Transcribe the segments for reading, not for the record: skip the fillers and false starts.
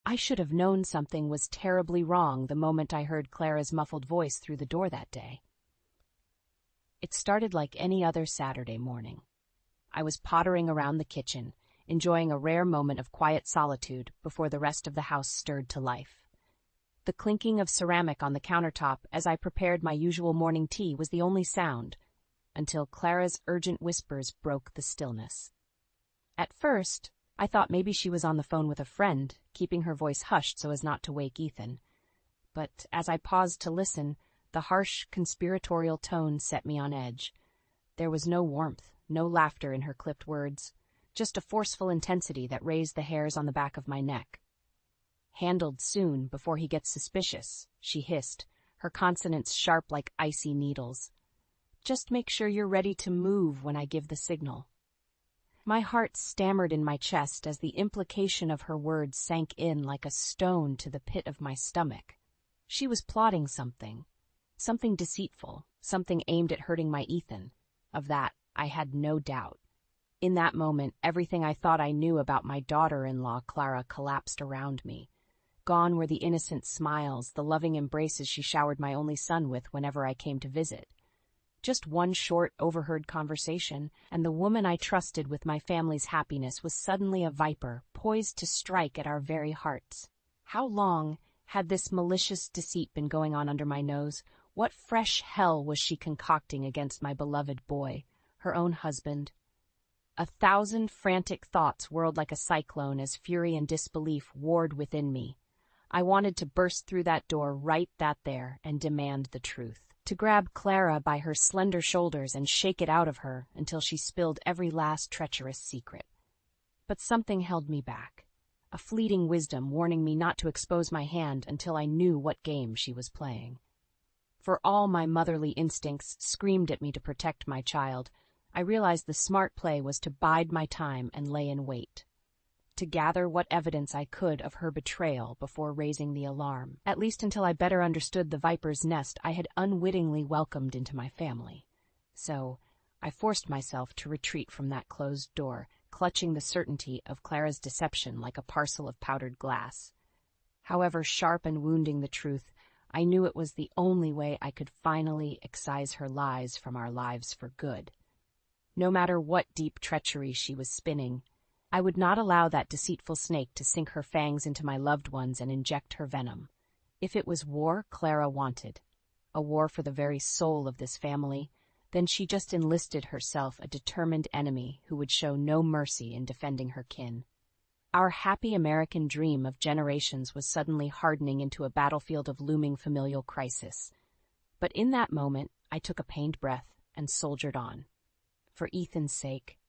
I should have known something was terribly wrong the moment I heard Clara's muffled voice through the door that day. It started like any other Saturday morning. I was pottering around the kitchen, enjoying a rare moment of quiet solitude before the rest of the house stirred to life. The clinking of ceramic on the countertop as I prepared my usual morning tea was the only sound, until Clara's urgent whispers broke the stillness. At first, I thought maybe she was on the phone with a friend, keeping her voice hushed so as not to wake Ethan. But as I paused to listen, the harsh, conspiratorial tone set me on edge. There was no warmth, no laughter in her clipped words, just a forceful intensity that raised the hairs on the back of my neck. "Handled soon, before he gets suspicious," she hissed, her consonants sharp like icy needles. "Just make sure you're ready to move when I give the signal." My heart stammered in my chest as the implication of her words sank in like a stone to the pit of my stomach. She was plotting something deceitful, something aimed at hurting my Ethan. Of that, I had no doubt. In that moment, everything I thought I knew about my daughter-in-law, Clara, collapsed around me. Gone were the innocent smiles, the loving embraces she showered my only son with whenever I came to visit. Just one short, overheard conversation, and the woman I trusted with my family's happiness was suddenly a viper, poised to strike at our very hearts. How long had this malicious deceit been going on under my nose? What fresh hell was she concocting against my beloved boy, her own husband? 1,000 frantic thoughts whirled like a cyclone as fury and disbelief warred within me. I wanted to burst through that door right there and demand the truth, to grab Clara by her slender shoulders and shake it out of her until she spilled every last treacherous secret. But something held me back, a fleeting wisdom warning me not to expose my hand until I knew what game she was playing. For all my motherly instincts screamed at me to protect my child, I realized the smart play was to bide my time and lay in wait, to gather what evidence I could of her betrayal before raising the alarm, at least until I better understood the viper's nest I had unwittingly welcomed into my family. So I forced myself to retreat from that closed door, clutching the certainty of Clara's deception like a parcel of powdered glass. However sharp and wounding the truth, I knew it was the only way I could finally excise her lies from our lives for good. No matter what deep treachery she was spinning, I would not allow that deceitful snake to sink her fangs into my loved ones and inject her venom. If it was war Clara wanted, a war for the very soul of this family, then she just enlisted herself a determined enemy who would show no mercy in defending her kin. Our happy American dream of generations was suddenly hardening into a battlefield of looming familial crisis. But in that moment, I took a pained breath and soldiered on. For Ethan's sake,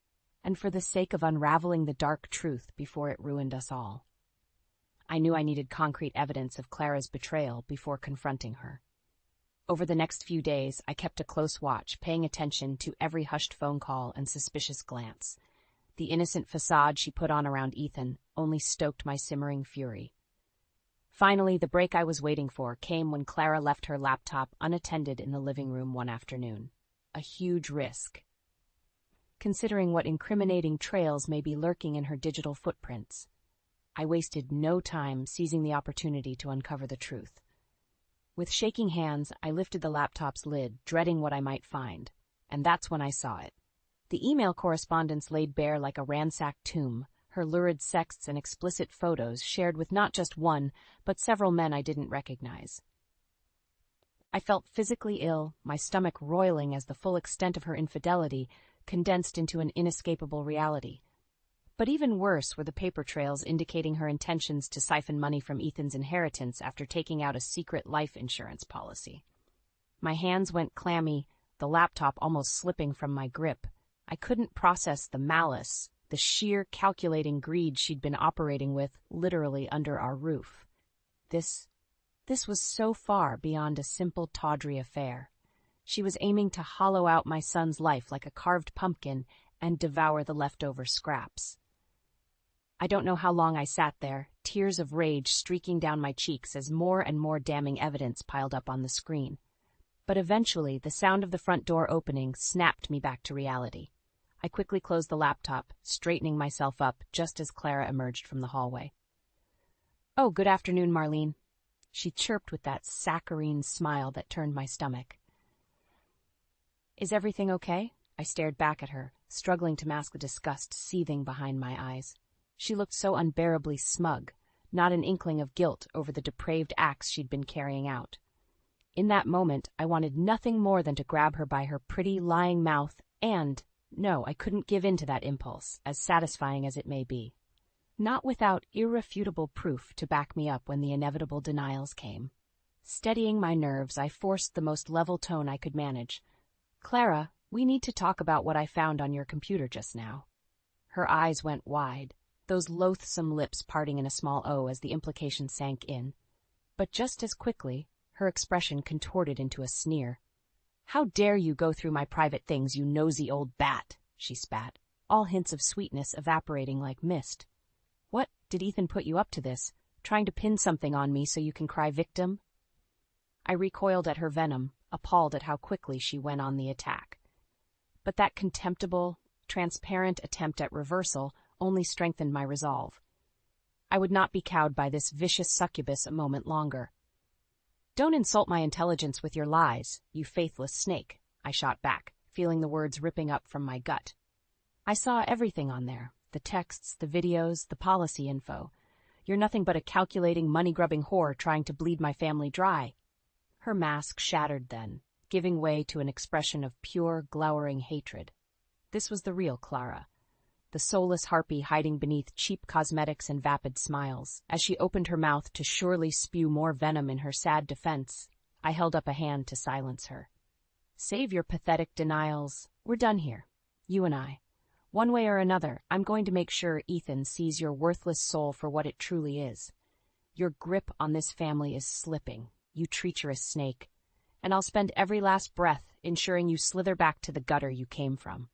and for the sake of unraveling the dark truth before it ruined us all. I knew I needed concrete evidence of Clara's betrayal before confronting her. Over the next few days, I kept a close watch, paying attention to every hushed phone call and suspicious glance. The innocent facade she put on around Ethan only stoked my simmering fury. Finally, the break I was waiting for came when Clara left her laptop unattended in the living room one afternoon. A huge risk, considering what incriminating trails may be lurking in her digital footprints. I wasted no time seizing the opportunity to uncover the truth. With shaking hands, I lifted the laptop's lid, dreading what I might find, and that's when I saw it. The email correspondence laid bare like a ransacked tomb, her lurid sexts and explicit photos shared with not just one, but several men I didn't recognize. I felt physically ill, my stomach roiling as the full extent of her infidelity condensed into an inescapable reality. But even worse were the paper trails indicating her intentions to siphon money from Ethan's inheritance after taking out a secret life insurance policy. My hands went clammy, the laptop almost slipping from my grip. I couldn't process the malice, the sheer calculating greed she'd been operating with literally under our roof. This was so far beyond a simple tawdry affair. She was aiming to hollow out my son's life like a carved pumpkin and devour the leftover scraps. I don't know how long I sat there, tears of rage streaking down my cheeks as more and more damning evidence piled up on the screen. But eventually, the sound of the front door opening snapped me back to reality. I quickly closed the laptop, straightening myself up just as Clara emerged from the hallway. "Oh, good afternoon, Marlene," she chirped with that saccharine smile that turned my stomach. "Is everything okay?" I stared back at her, struggling to mask the disgust seething behind my eyes. She looked so unbearably smug, not an inkling of guilt over the depraved acts she'd been carrying out. In that moment, I wanted nothing more than to grab her by her pretty, lying mouth and, no, I couldn't give in to that impulse, as satisfying as it may be. Not without irrefutable proof to back me up when the inevitable denials came. Steadying my nerves, I forced the most level tone I could manage. "Clara, we need to talk about what I found on your computer just now." Her eyes went wide, those loathsome lips parting in a small O as the implication sank in. But just as quickly, her expression contorted into a sneer. "How dare you go through my private things, you nosy old bat," she spat, all hints of sweetness evaporating like mist. "What, did Ethan put you up to this, trying to pin something on me so you can cry victim?" I recoiled at her venom, appalled at how quickly she went on the attack. But that contemptible, transparent attempt at reversal only strengthened my resolve. I would not be cowed by this vicious succubus a moment longer. "Don't insult my intelligence with your lies, you faithless snake," I shot back, feeling the words ripping up from my gut. "I saw everything on there, the texts, the videos, the policy info. You're nothing but a calculating, money-grubbing whore trying to bleed my family dry." Her mask shattered then, giving way to an expression of pure, glowering hatred. This was the real Clara, the soulless harpy hiding beneath cheap cosmetics and vapid smiles. As she opened her mouth to surely spew more venom in her sad defense, I held up a hand to silence her. "Save your pathetic denials. We're done here, you and I. One way or another, I'm going to make sure Ethan sees your worthless soul for what it truly is. Your grip on this family is slipping, you treacherous snake, and I'll spend every last breath ensuring you slither back to the gutter you came from."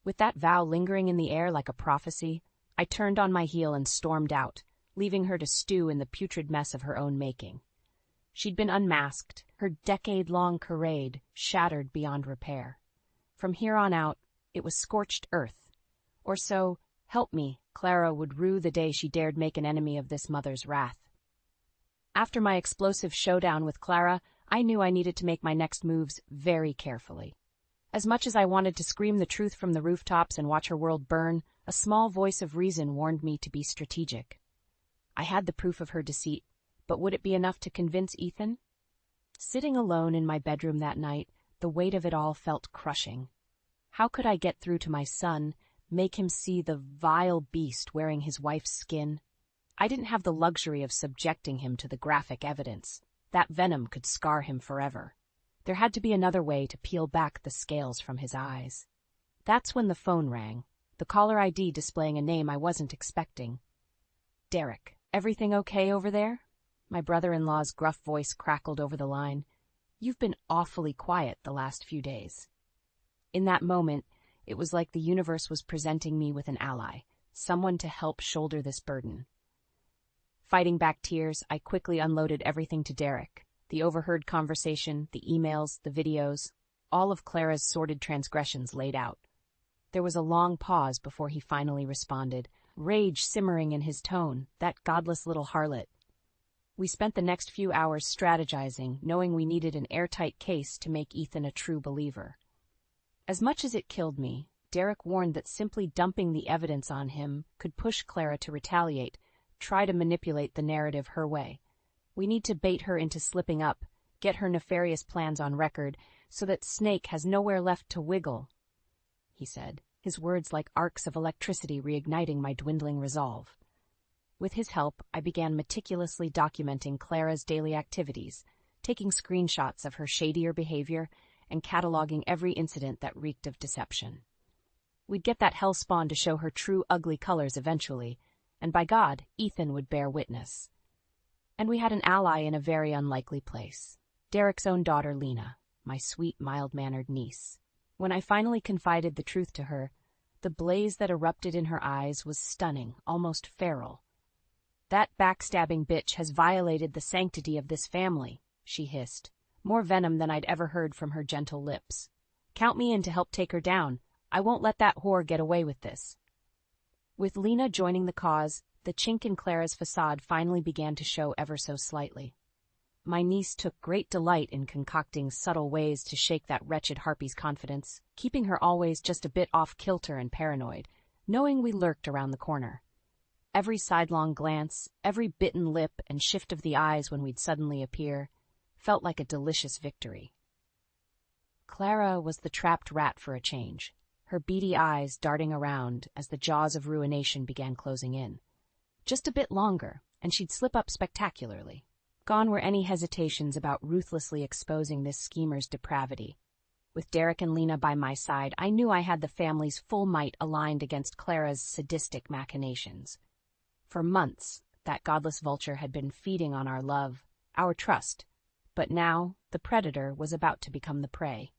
With that vow lingering in the air like a prophecy, I turned on my heel and stormed out, leaving her to stew in the putrid mess of her own making. She'd been unmasked, her decade-long charade shattered beyond repair. From here on out, it was scorched earth. Or so, help me, Clara would rue the day she dared make an enemy of this mother's wrath. After my explosive showdown with Clara, I knew I needed to make my next moves very carefully. As much as I wanted to scream the truth from the rooftops and watch her world burn, a small voice of reason warned me to be strategic. I had the proof of her deceit, but would it be enough to convince Ethan? Sitting alone in my bedroom that night, the weight of it all felt crushing. How could I get through to my son, make him see the vile beast wearing his wife's skin? I didn't have the luxury of subjecting him to the graphic evidence. That venom could scar him forever. There had to be another way to peel back the scales from his eyes. That's when the phone rang, the caller ID displaying a name I wasn't expecting. "Derek, everything okay over there?" My brother-in-law's gruff voice crackled over the line. "You've been awfully quiet the last few days." In that moment, it was like the universe was presenting me with an ally, someone to help shoulder this burden. Fighting back tears, I quickly unloaded everything to Derek. The overheard conversation, the emails, the videos, all of Clara's sordid transgressions laid out. There was a long pause before he finally responded, rage simmering in his tone, that godless little harlot. We spent the next few hours strategizing, knowing we needed an airtight case to make Ethan a true believer. As much as it killed me, Derek warned that simply dumping the evidence on him could push Clara to retaliate, try to manipulate the narrative her way. We need to bait her into slipping up, get her nefarious plans on record, so that Snake has nowhere left to wiggle, he said, his words like arcs of electricity reigniting my dwindling resolve. With his help, I began meticulously documenting Clara's daily activities, taking screenshots of her shadier behavior and cataloging every incident that reeked of deception. We'd get that hellspawn to show her true ugly colors eventually, and by God, Ethan would bear witness. And we had an ally in a very unlikely place. Derek's own daughter, Lena, my sweet, mild-mannered niece. When I finally confided the truth to her, the blaze that erupted in her eyes was stunning, almost feral. "That backstabbing bitch has violated the sanctity of this family," she hissed, more venom than I'd ever heard from her gentle lips. "Count me in to help take her down. I won't let that whore get away with this." With Lena joining the cause, The chink in Clara's facade finally began to show ever so slightly. My niece took great delight in concocting subtle ways to shake that wretched harpy's confidence, keeping her always just a bit off-kilter and paranoid, knowing we lurked around the corner. Every sidelong glance, every bitten lip and shift of the eyes when we'd suddenly appear, felt like a delicious victory. Clara was the trapped rat for a change, her beady eyes darting around as the jaws of ruination began closing in. Just a bit longer, and she'd slip up spectacularly. Gone were any hesitations about ruthlessly exposing this schemer's depravity. With Derek and Lena by my side, I knew I had the family's full might aligned against Clara's sadistic machinations. For months, that godless vulture had been feeding on our love, our trust, but now the predator was about to become the prey.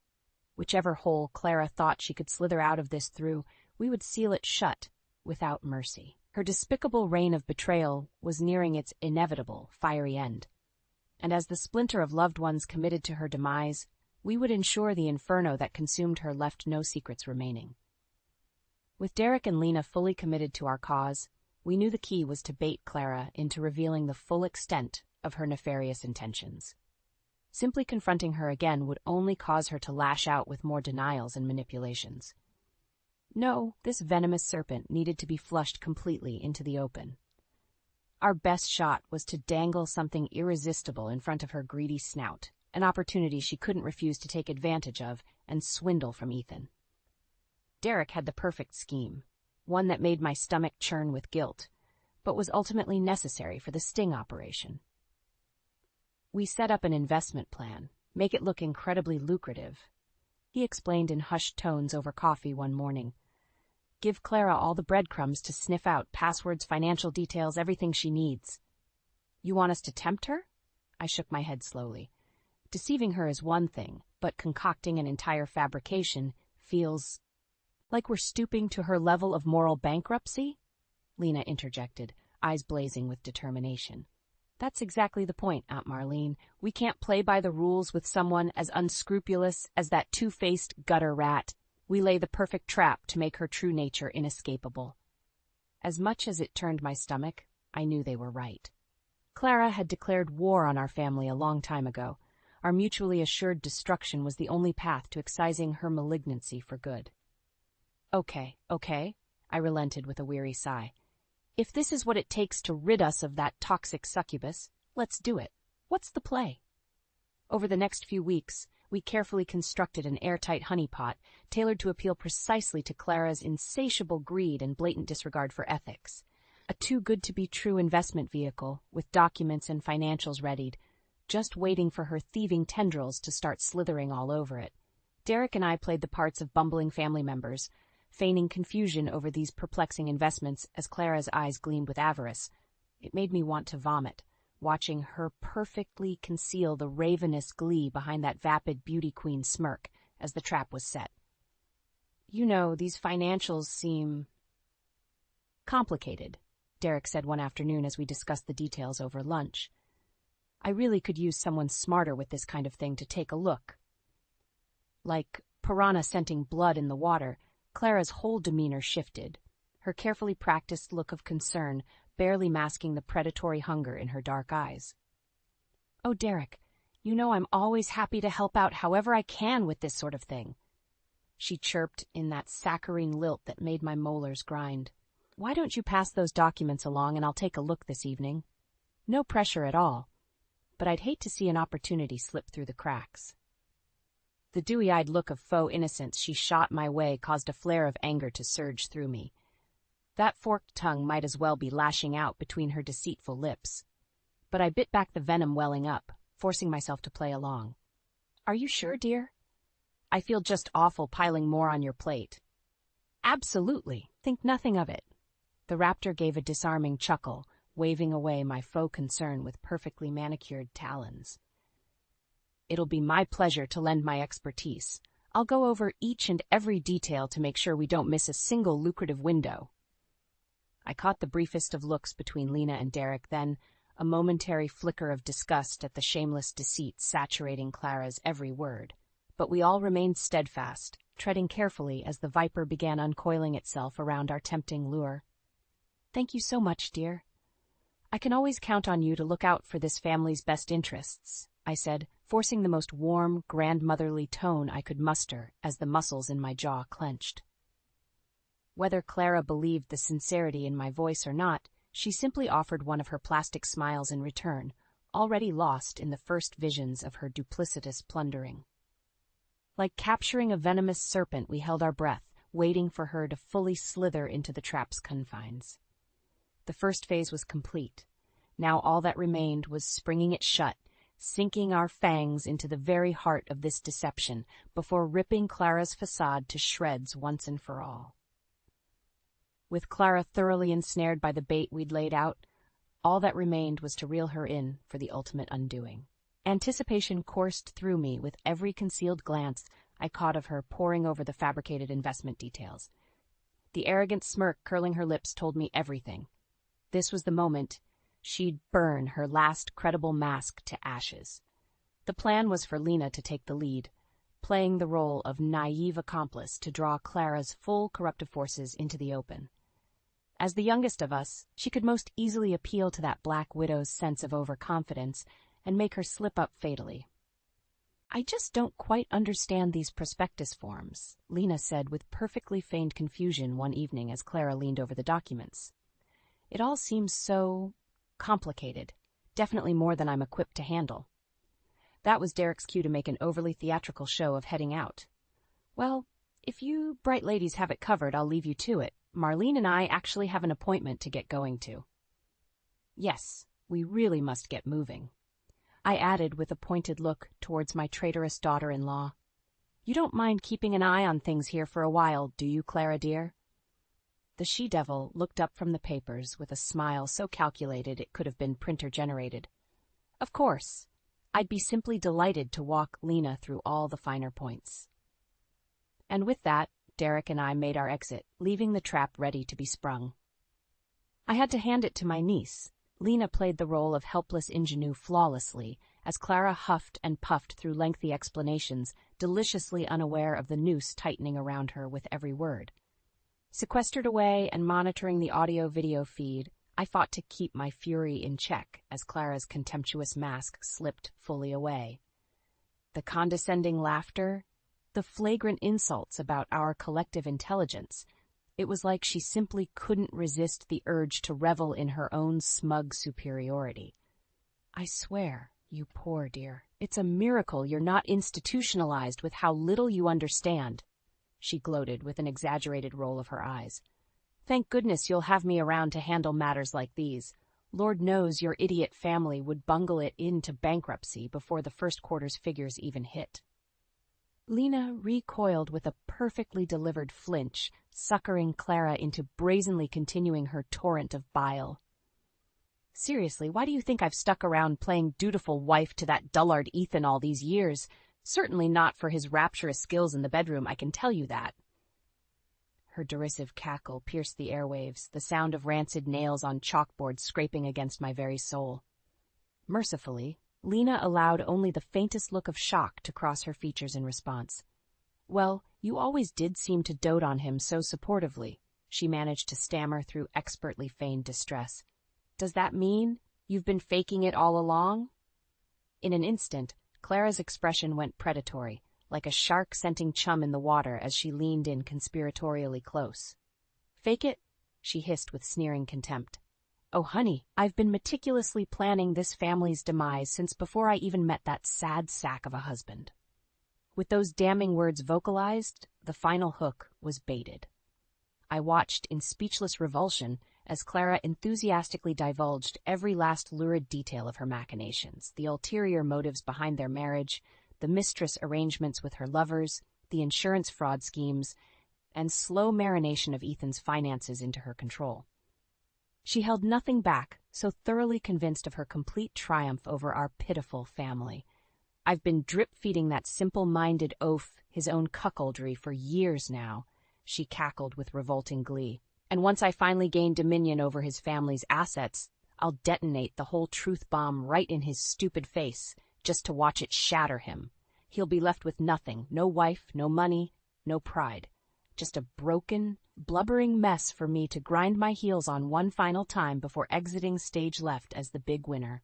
Whichever hole Clara thought she could slither out of this through, we would seal it shut, without mercy. Her despicable reign of betrayal was nearing its inevitable, fiery end. And as the splinter of loved ones committed to her demise, we would ensure the inferno that consumed her left no secrets remaining. With Derek and Lena fully committed to our cause, we knew the key was to bait Clara into revealing the full extent of her nefarious intentions. Simply confronting her again would only cause her to lash out with more denials and manipulations. No, this venomous serpent needed to be flushed completely into the open. Our best shot was to dangle something irresistible in front of her greedy snout, an opportunity she couldn't refuse to take advantage of and swindle from Ethan. Derek had the perfect scheme, one that made my stomach churn with guilt, but was ultimately necessary for the sting operation. We set up an investment plan, make it look incredibly lucrative. He explained in hushed tones over coffee one morning. Give Clara all the breadcrumbs to sniff out, passwords, financial details, everything she needs. You want us to tempt her? I shook my head slowly. Deceiving her is one thing, but concocting an entire fabrication feels like we're stooping to her level of moral bankruptcy? Lena interjected, eyes blazing with determination. That's exactly the point, Aunt Marlene. We can't play by the rules with someone as unscrupulous as that two-faced gutter rat. We lay the perfect trap to make her true nature inescapable. As much as it turned my stomach, I knew they were right. Clara had declared war on our family a long time ago. Our mutually assured destruction was the only path to excising her malignancy for good. Okay, I relented with a weary sigh. If this is what it takes to rid us of that toxic succubus, let's do it. What's the play? Over the next few weeks, we carefully constructed an airtight honeypot tailored to appeal precisely to Clara's insatiable greed and blatant disregard for ethics. A too-good-to-be-true investment vehicle with documents and financials readied, just waiting for her thieving tendrils to start slithering all over it. Derek and I played the parts of bumbling family members, feigning confusion over these perplexing investments as Clara's eyes gleamed with avarice. It made me want to vomit, watching her perfectly conceal the ravenous glee behind that vapid beauty queen smirk as the trap was set. You know, these financials seem complicated, Derek said one afternoon as we discussed the details over lunch. I really could use someone smarter with this kind of thing to take a look. Like piranha scenting blood in the water, Clara's whole demeanor shifted, her carefully practiced look of concern barely masking the predatory hunger in her dark eyes. Oh, Derek, you know I'm always happy to help out however I can with this sort of thing. She chirped in that saccharine lilt that made my molars grind. Why don't you pass those documents along and I'll take a look this evening? No pressure at all, but I'd hate to see an opportunity slip through the cracks. The dewy-eyed look of faux innocence she shot my way caused a flare of anger to surge through me. That forked tongue might as well be lashing out between her deceitful lips. But I bit back the venom welling up, forcing myself to play along. Are you sure, dear? I feel just awful piling more on your plate. Absolutely. Think nothing of it. The raptor gave a disarming chuckle, waving away my faux concern with perfectly manicured talons. It'll be my pleasure to lend my expertise. I'll go over each and every detail to make sure we don't miss a single lucrative window. I caught the briefest of looks between Lena and Derek, then a momentary flicker of disgust at the shameless deceit saturating Clara's every word. But we all remained steadfast, treading carefully as the viper began uncoiling itself around our tempting lure. Thank you so much, dear. I can always count on you to look out for this family's best interests, I said, forcing the most warm, grandmotherly tone I could muster as the muscles in my jaw clenched. Whether Clara believed the sincerity in my voice or not, she simply offered one of her plastic smiles in return, already lost in the first visions of her duplicitous plundering. Like capturing a venomous serpent, we held our breath, waiting for her to fully slither into the trap's confines. The first phase was complete. Now all that remained was springing it shut, sinking our fangs into the very heart of this deception before ripping Clara's facade to shreds once and for all. With Clara thoroughly ensnared by the bait we'd laid out, all that remained was to reel her in for the ultimate undoing. Anticipation coursed through me with every concealed glance I caught of her poring over the fabricated investment details. The arrogant smirk curling her lips told me everything. This was the moment she'd burn her last credible mask to ashes. The plan was for Lena to take the lead, playing the role of naive accomplice to draw Clara's full corruptive forces into the open. As the youngest of us, she could most easily appeal to that Black Widow's sense of overconfidence and make her slip up fatally. I just don't quite understand these prospectus forms, Lena said with perfectly feigned confusion one evening as Clara leaned over the documents. It all seems so complicated, definitely more than I'm equipped to handle. That was Derek's cue to make an overly theatrical show of heading out. Well, if you bright ladies have it covered, I'll leave you to it. Marlene and I actually have an appointment to get going to. Yes, we really must get moving, I added with a pointed look towards my traitorous daughter-in-law. You don't mind keeping an eye on things here for a while, do you, Clara dear? The she-devil looked up from the papers with a smile so calculated it could have been printer-generated. Of course, I'd be simply delighted to walk Lena through all the finer points. And with that, Derek and I made our exit, leaving the trap ready to be sprung. I had to hand it to my niece. Lena played the role of helpless ingenue flawlessly, as Clara huffed and puffed through lengthy explanations, deliciously unaware of the noose tightening around her with every word. Sequestered away and monitoring the audio-video feed, I fought to keep my fury in check as Clara's contemptuous mask slipped fully away. The condescending laughter, the flagrant insults about our collective intelligence. It was like she simply couldn't resist the urge to revel in her own smug superiority. I swear, you poor dear, it's a miracle you're not institutionalized with how little you understand, she gloated with an exaggerated roll of her eyes. Thank goodness you'll have me around to handle matters like these. Lord knows your idiot family would bungle it into bankruptcy before the first quarter's figures even hit. Lena recoiled with a perfectly delivered flinch, suckering Clara into brazenly continuing her torrent of bile. Seriously, why do you think I've stuck around playing dutiful wife to that dullard Ethan all these years? Certainly not for his rapturous skills in the bedroom, I can tell you that. Her derisive cackle pierced the airwaves, the sound of rancid nails on chalkboard scraping against my very soul. Mercifully, Lena allowed only the faintest look of shock to cross her features in response. Well, you always did seem to dote on him so supportively, she managed to stammer through expertly feigned distress. Does that mean you've been faking it all along? In an instant, Clara's expression went predatory, like a shark scenting chum in the water as she leaned in conspiratorially close. Fake it? She hissed with sneering contempt. Oh, honey, I've been meticulously planning this family's demise since before I even met that sad sack of a husband. With those damning words vocalized, the final hook was baited. I watched in speechless revulsion as Clara enthusiastically divulged every last lurid detail of her machinations, the ulterior motives behind their marriage, the mistress arrangements with her lovers, the insurance fraud schemes, and slow marination of Ethan's finances into her control. She held nothing back, so thoroughly convinced of her complete triumph over our pitiful family. I've been drip-feeding that simple-minded oaf his own cuckoldry for years now, she cackled with revolting glee. And once I finally gain dominion over his family's assets, I'll detonate the whole truth bomb right in his stupid face, just to watch it shatter him. He'll be left with nothing, no wife, no money, no pride. just a broken, blubbering mess for me to grind my heels on one final time before exiting stage left as the big winner.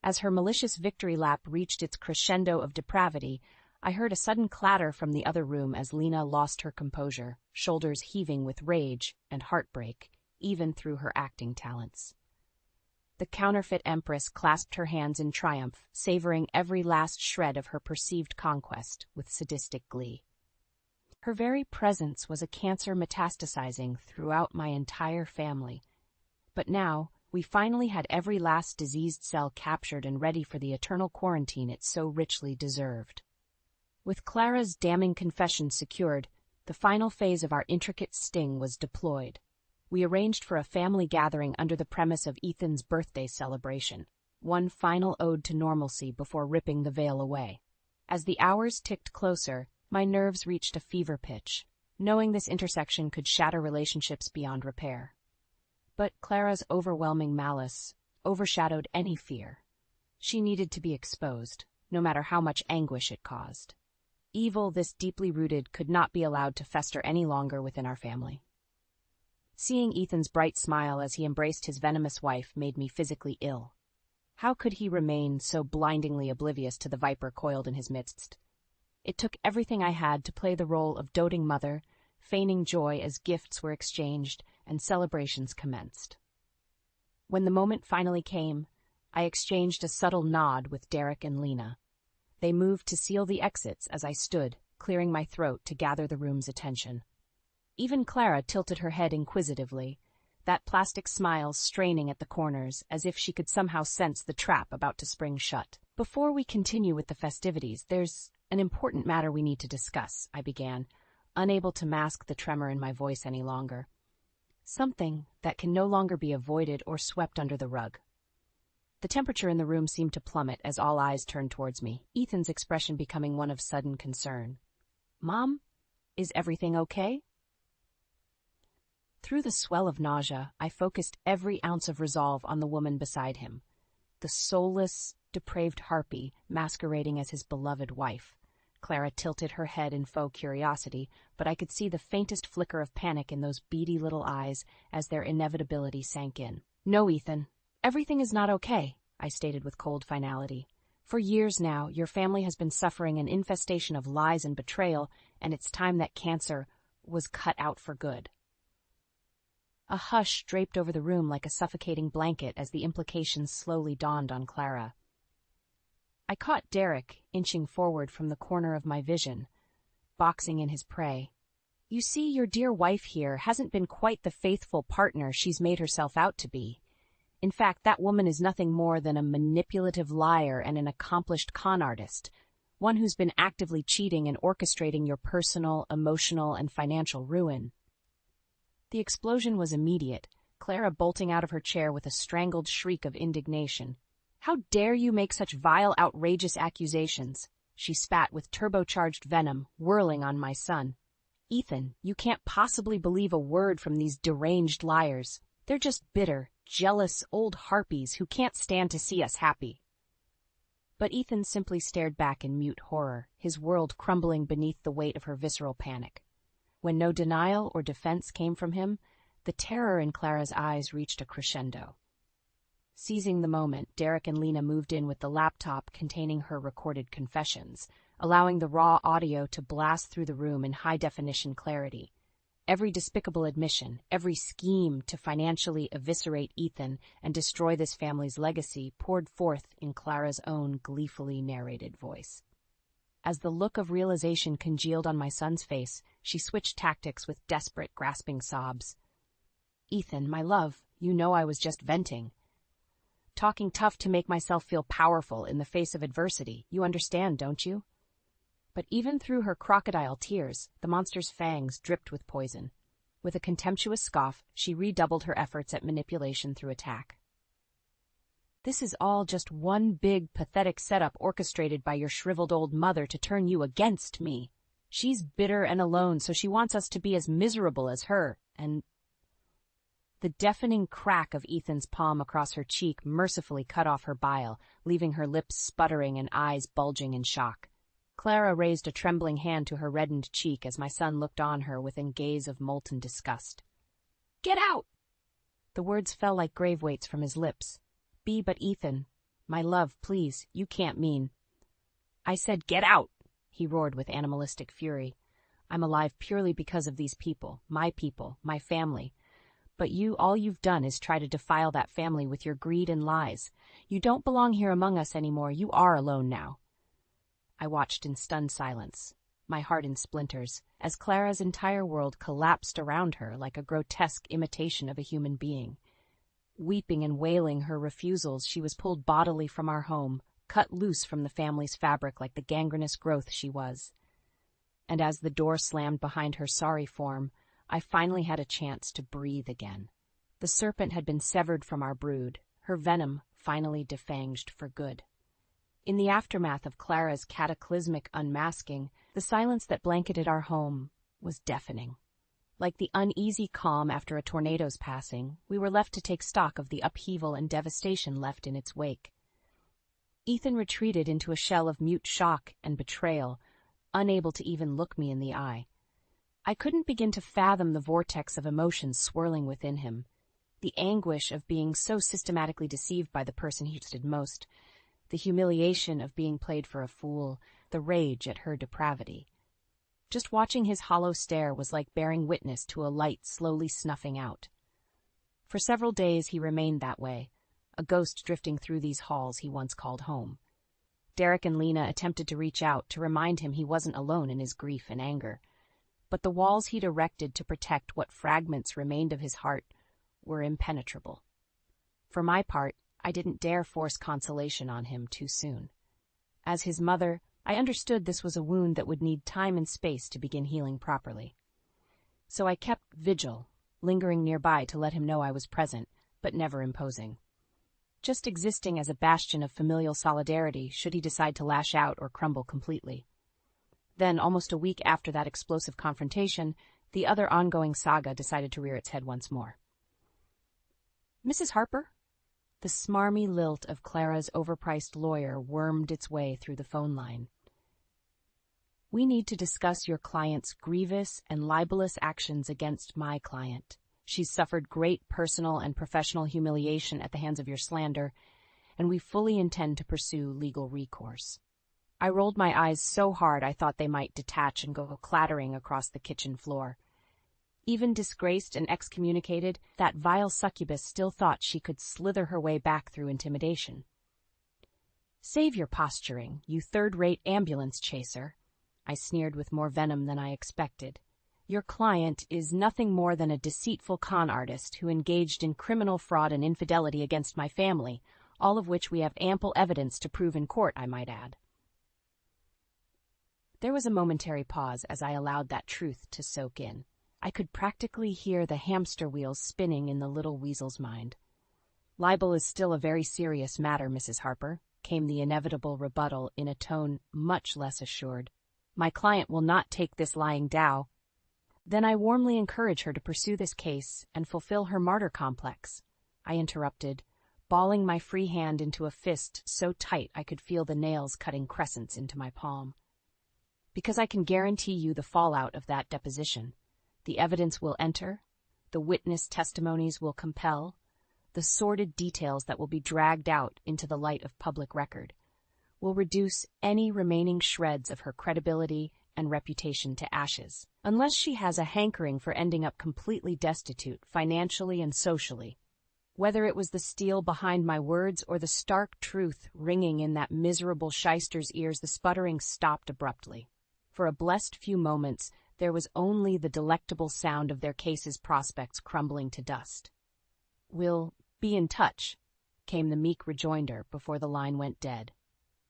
As her malicious victory lap reached its crescendo of depravity, I heard a sudden clatter from the other room as Lena lost her composure, shoulders heaving with rage and heartbreak, even through her acting talents. The counterfeit empress clasped her hands in triumph, savoring every last shred of her perceived conquest with sadistic glee. Her very presence was a cancer metastasizing throughout my entire family. But now, we finally had every last diseased cell captured and ready for the eternal quarantine it so richly deserved. With Clara's damning confession secured, the final phase of our intricate sting was deployed. We arranged for a family gathering under the premise of Ethan's birthday celebration, one final ode to normalcy before ripping the veil away. As the hours ticked closer, my nerves reached a fever pitch, knowing this intersection could shatter relationships beyond repair. But Clara's overwhelming malice overshadowed any fear. She needed to be exposed, no matter how much anguish it caused. Evil this deeply rooted could not be allowed to fester any longer within our family. Seeing Ethan's bright smile as he embraced his venomous wife made me physically ill. How could he remain so blindingly oblivious to the viper coiled in his midst? It took everything I had to play the role of doting mother, feigning joy as gifts were exchanged and celebrations commenced. When the moment finally came, I exchanged a subtle nod with Derek and Lena. They moved to seal the exits as I stood, clearing my throat to gather the room's attention. Even Clara tilted her head inquisitively, that plastic smile straining at the corners as if she could somehow sense the trap about to spring shut. Before we continue with the festivities, there's an important matter we need to discuss, I began, unable to mask the tremor in my voice any longer. Something that can no longer be avoided or swept under the rug. The temperature in the room seemed to plummet as all eyes turned towards me, Ethan's expression becoming one of sudden concern. "Mom, is everything okay?" Through the swell of nausea, I focused every ounce of resolve on the woman beside him, the soulless, depraved harpy masquerading as his beloved wife. Clara tilted her head in faux curiosity, but I could see the faintest flicker of panic in those beady little eyes as their inevitability sank in. "No, Ethan, everything is not okay," I stated with cold finality. "For years now, your family has been suffering an infestation of lies and betrayal, and it's time that cancer was cut out for good." A hush draped over the room like a suffocating blanket as the implications slowly dawned on Clara. I caught Derek inching forward from the corner of my vision, boxing in his prey. "You see, your dear wife here hasn't been quite the faithful partner she's made herself out to be. In fact, that woman is nothing more than a manipulative liar and an accomplished con artist, one who's been actively cheating and orchestrating your personal, emotional, and financial ruin." The explosion was immediate, Clara bolting out of her chair with a strangled shriek of indignation. "How dare you make such vile, outrageous accusations?" She spat with turbocharged venom, whirling on my son. "Ethan, you can't possibly believe a word from these deranged liars. They're just bitter, jealous old harpies who can't stand to see us happy." But Ethan simply stared back in mute horror, his world crumbling beneath the weight of her visceral panic. When no denial or defense came from him, the terror in Clara's eyes reached a crescendo. Seizing the moment, Derek and Lena moved in with the laptop containing her recorded confessions, allowing the raw audio to blast through the room in high-definition clarity. Every despicable admission, every scheme to financially eviscerate Ethan and destroy this family's legacy poured forth in Clara's own gleefully narrated voice. As the look of realization congealed on my son's face, she switched tactics with desperate, grasping sobs. "Ethan, my love, you know I was just venting. Talking tough to make myself feel powerful in the face of adversity. You understand, don't you?" But even through her crocodile tears, the monster's fangs dripped with poison. With a contemptuous scoff, she redoubled her efforts at manipulation through attack. "This is all just one big, pathetic setup orchestrated by your shriveled old mother to turn you against me. She's bitter and alone, so she wants us to be as miserable as her, and—" The deafening crack of Ethan's palm across her cheek mercifully cut off her bile, leaving her lips sputtering and eyes bulging in shock. Clara raised a trembling hand to her reddened cheek as my son looked on her with a gaze of molten disgust. "Get out!" The words fell like grave weights from his lips. But Ethan, my love, please, you can't mean—" "I said get out!" he roared with animalistic fury. "I'm alive purely because of these people, my family. But all you've done is try to defile that family with your greed and lies. You don't belong here among us anymore. You are alone now." I watched in stunned silence, my heart in splinters, as Clara's entire world collapsed around her like a grotesque imitation of a human being. Weeping and wailing her refusals, she was pulled bodily from our home, cut loose from the family's fabric like the gangrenous growth she was. And as the door slammed behind her sorry form, I finally had a chance to breathe again. The serpent had been severed from our brood, her venom finally defanged for good. In the aftermath of Clara's cataclysmic unmasking, the silence that blanketed our home was deafening. Like the uneasy calm after a tornado's passing, we were left to take stock of the upheaval and devastation left in its wake. Ethan retreated into a shell of mute shock and betrayal, unable to even look me in the eye. I couldn't begin to fathom the vortex of emotions swirling within him, the anguish of being so systematically deceived by the person he trusted most, the humiliation of being played for a fool, the rage at her depravity. Just watching his hollow stare was like bearing witness to a light slowly snuffing out. For several days he remained that way, a ghost drifting through these halls he once called home. Derek and Lena attempted to reach out to remind him he wasn't alone in his grief and anger, but the walls he'd erected to protect what fragments remained of his heart were impenetrable. For my part, I didn't dare force consolation on him too soon. As his mother, I understood this was a wound that would need time and space to begin healing properly. So I kept vigil, lingering nearby to let him know I was present, but never imposing. Just existing as a bastion of familial solidarity should he decide to lash out or crumble completely. Then, almost a week after that explosive confrontation, the other ongoing saga decided to rear its head once more. "Mrs. Harper?" The smarmy lilt of Clara's overpriced lawyer wormed its way through the phone line. "We need to discuss your client's grievous and libelous actions against my client. She's suffered great personal and professional humiliation at the hands of your slander, and we fully intend to pursue legal recourse." I rolled my eyes so hard I thought they might detach and go clattering across the kitchen floor. Even disgraced and excommunicated, that vile succubus still thought she could slither her way back through intimidation. "Save your posturing, you third-rate ambulance chaser," I sneered with more venom than I expected. "Your client is nothing more than a deceitful con artist who engaged in criminal fraud and infidelity against my family, all of which we have ample evidence to prove in court, I might add." There was a momentary pause as I allowed that truth to soak in. I could practically hear the hamster wheels spinning in the little weasel's mind. "Libel is still a very serious matter, Mrs. Harper," came the inevitable rebuttal in a tone much less assured. "My client will not take this lying down." "Then I warmly encourage her to pursue this case and fulfill her martyr complex," I interrupted, balling my free hand into a fist so tight I could feel the nails cutting crescents into my palm. "Because I can guarantee you the fallout of that deposition. The evidence will enter, the witness testimonies will compel, the sordid details that will be dragged out into the light of public record will reduce any remaining shreds of her credibility and reputation to ashes, unless she has a hankering for ending up completely destitute financially and socially." Whether it was the steel behind my words or the stark truth ringing in that miserable shyster's ears, the sputtering stopped abruptly. For a blessed few moments, there was only the delectable sound of their case's prospects crumbling to dust. "We'll be in touch," came the meek rejoinder before the line went dead.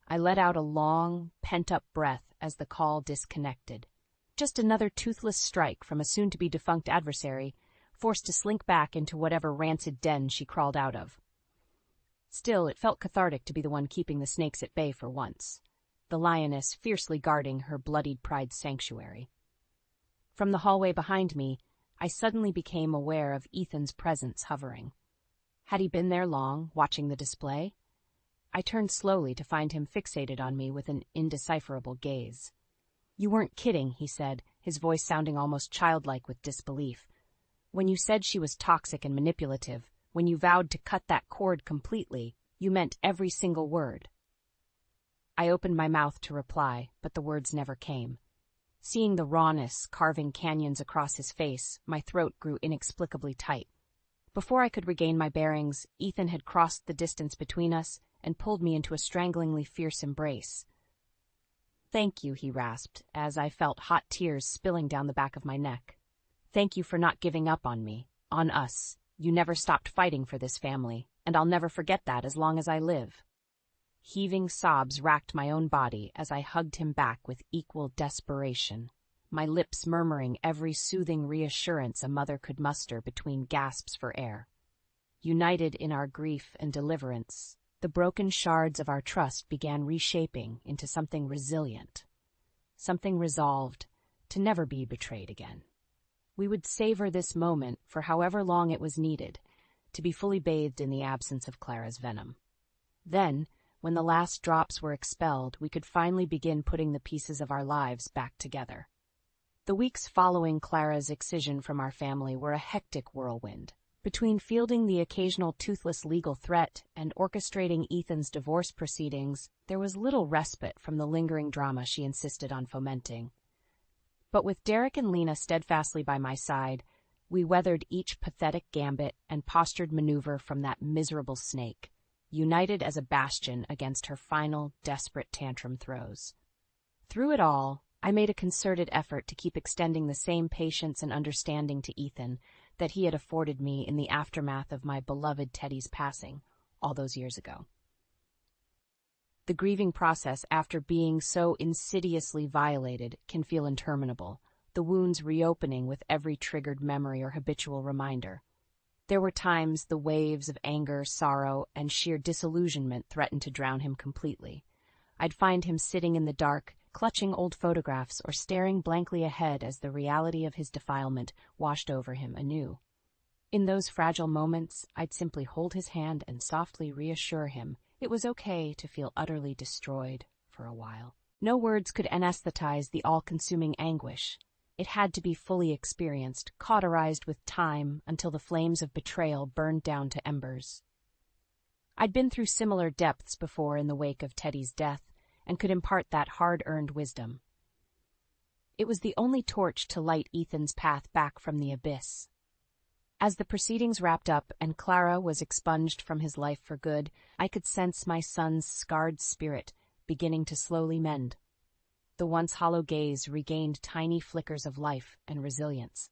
I let out a long, pent-up breath as the call disconnected. Just another toothless strike from a soon-to-be defunct adversary, forced to slink back into whatever rancid den she crawled out of. Still, it felt cathartic to be the one keeping the snakes at bay for once, the lioness fiercely guarding her bloodied pride's sanctuary. From the hallway behind me, I suddenly became aware of Ethan's presence hovering. Had he been there long, watching the display? I turned slowly to find him fixated on me with an indecipherable gaze. "You weren't kidding," he said, his voice sounding almost childlike with disbelief. "When you said she was toxic and manipulative, when you vowed to cut that cord completely, you meant every single word." I opened my mouth to reply, but the words never came. Seeing the rawness carving canyons across his face, my throat grew inexplicably tight. Before I could regain my bearings, Ethan had crossed the distance between us and pulled me into a stranglingly fierce embrace. "Thank you," he rasped, as I felt hot tears spilling down the back of my neck. "Thank you for not giving up on me, on us. You never stopped fighting for this family, and I'll never forget that as long as I live." Heaving sobs racked my own body as I hugged him back with equal desperation, my lips murmuring every soothing reassurance a mother could muster between gasps for air. United in our grief and deliverance, the broken shards of our trust began reshaping into something resilient, something resolved to never be betrayed again. We would savor this moment for however long it was needed, to be fully bathed in the absence of Clara's venom. Then, when the last drops were expelled, we could finally begin putting the pieces of our lives back together. The weeks following Clara's excision from our family were a hectic whirlwind. Between fielding the occasional toothless legal threat and orchestrating Ethan's divorce proceedings, there was little respite from the lingering drama she insisted on fomenting. But with Derek and Lena steadfastly by my side, we weathered each pathetic gambit and postured maneuver from that miserable snake, united as a bastion against her final, desperate tantrum throes. Through it all, I made a concerted effort to keep extending the same patience and understanding to Ethan that he had afforded me in the aftermath of my beloved Teddy's passing all those years ago. The grieving process after being so insidiously violated can feel interminable, the wounds reopening with every triggered memory or habitual reminder. There were times the waves of anger, sorrow, and sheer disillusionment threatened to drown him completely. I'd find him sitting in the dark, clutching old photographs or staring blankly ahead as the reality of his defilement washed over him anew. In those fragile moments, I'd simply hold his hand and softly reassure him it was okay to feel utterly destroyed for a while. No words could anesthetize the all-consuming anguish. It had to be fully experienced, cauterized with time until the flames of betrayal burned down to embers. I'd been through similar depths before in the wake of Teddy's death and could impart that hard-earned wisdom. It was the only torch to light Ethan's path back from the abyss. As the proceedings wrapped up and Clara was expunged from his life for good, I could sense my son's scarred spirit beginning to slowly mend. The once hollow gaze regained tiny flickers of life and resilience.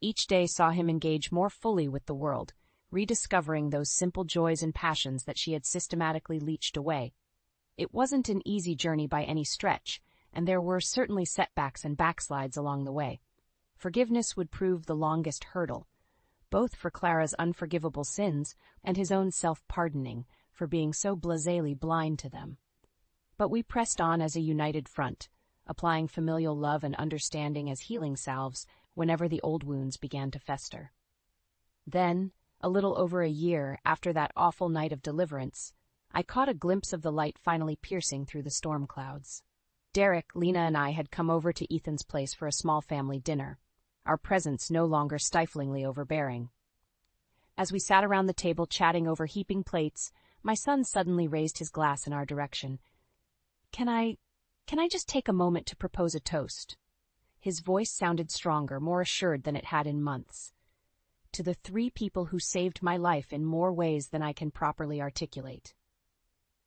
Each day saw him engage more fully with the world, rediscovering those simple joys and passions that she had systematically leached away. It wasn't an easy journey by any stretch, and there were certainly setbacks and backslides along the way. Forgiveness would prove the longest hurdle, both for Clara's unforgivable sins and his own self-pardoning for being so blasely blind to them. But we pressed on as a united front, applying familial love and understanding as healing salves whenever the old wounds began to fester. Then, a little over a year after that awful night of deliverance, I caught a glimpse of the light finally piercing through the storm clouds. Derek, Lena, and I had come over to Ethan's place for a small family dinner, our presence no longer stiflingly overbearing. As we sat around the table chatting over heaping plates, my son suddenly raised his glass in our direction. Can I just take a moment to propose a toast?" His voice sounded stronger, more assured than it had in months. "To the 3 people who saved my life in more ways than I can properly articulate."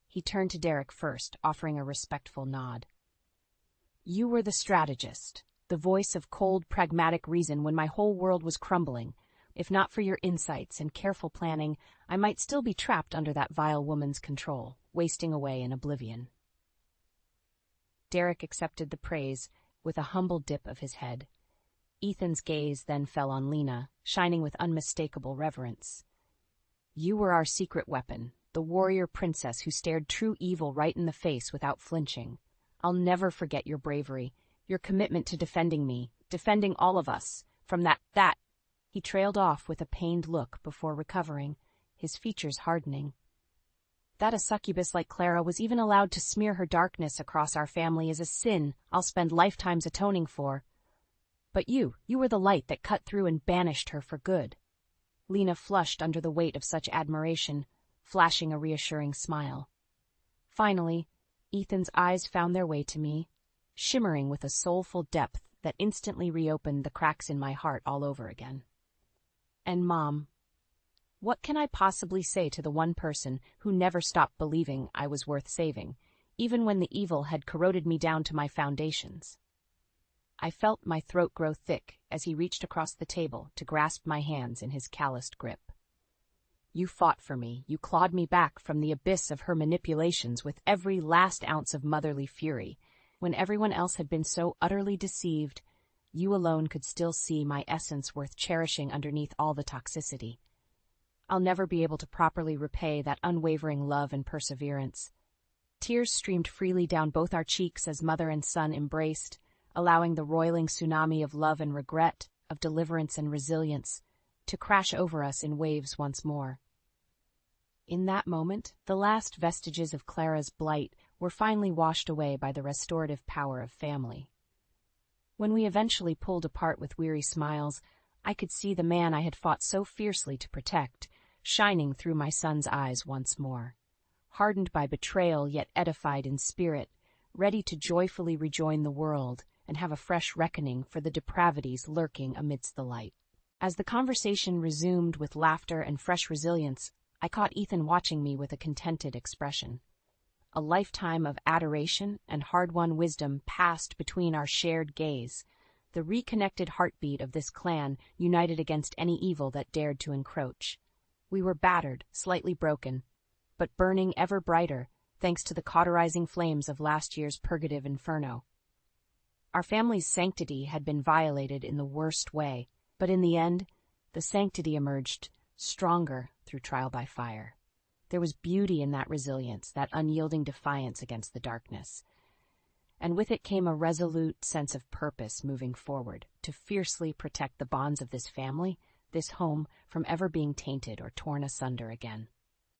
He turned to Derek first, offering a respectful nod. "You were the strategist, the voice of cold, pragmatic reason when my whole world was crumbling. If not for your insights and careful planning, I might still be trapped under that vile woman's control, wasting away in oblivion." Derek accepted the praise with a humble dip of his head. Ethan's gaze then fell on Lena, shining with unmistakable reverence. "You were our secret weapon, the warrior princess who stared true evil right in the face without flinching. I'll never forget your bravery, your commitment to defending me, defending all of us, from that. He trailed off with a pained look before recovering, his features hardening. That a succubus like Clara was even allowed to smear her darkness across our family is a sin I'll spend lifetimes atoning for. But you were the light that cut through and banished her for good." Lena flushed under the weight of such admiration, flashing a reassuring smile. Finally, Ethan's eyes found their way to me, shimmering with a soulful depth that instantly reopened the cracks in my heart all over again. "And Mom, what can I possibly say to the one person who never stopped believing I was worth saving, even when the evil had corroded me down to my foundations?" I felt my throat grow thick as he reached across the table to grasp my hands in his calloused grip. "You fought for me, you clawed me back from the abyss of her manipulations with every last ounce of motherly fury. When everyone else had been so utterly deceived, you alone could still see my essence worth cherishing underneath all the toxicity. I'll never be able to properly repay that unwavering love and perseverance." Tears streamed freely down both our cheeks as mother and son embraced, allowing the roiling tsunami of love and regret, of deliverance and resilience, to crash over us in waves once more. In that moment, the last vestiges of Clara's blight were finally washed away by the restorative power of family. When we eventually pulled apart with weary smiles, I could see the man I had fought so fiercely to protect, shining through my son's eyes once more. Hardened by betrayal yet edified in spirit, ready to joyfully rejoin the world and have a fresh reckoning for the depravities lurking amidst the light. As the conversation resumed with laughter and fresh resilience, I caught Ethan watching me with a contented expression. A lifetime of adoration and hard-won wisdom passed between our shared gaze, the reconnected heartbeat of this clan united against any evil that dared to encroach. We were battered, slightly broken, but burning ever brighter, thanks to the cauterizing flames of last year's purgative inferno. Our family's sanctity had been violated in the worst way, but in the end, the sanctity emerged stronger through trial by fire. There was beauty in that resilience, that unyielding defiance against the darkness. And with it came a resolute sense of purpose moving forward, to fiercely protect the bonds of this family, this home, from ever being tainted or torn asunder again.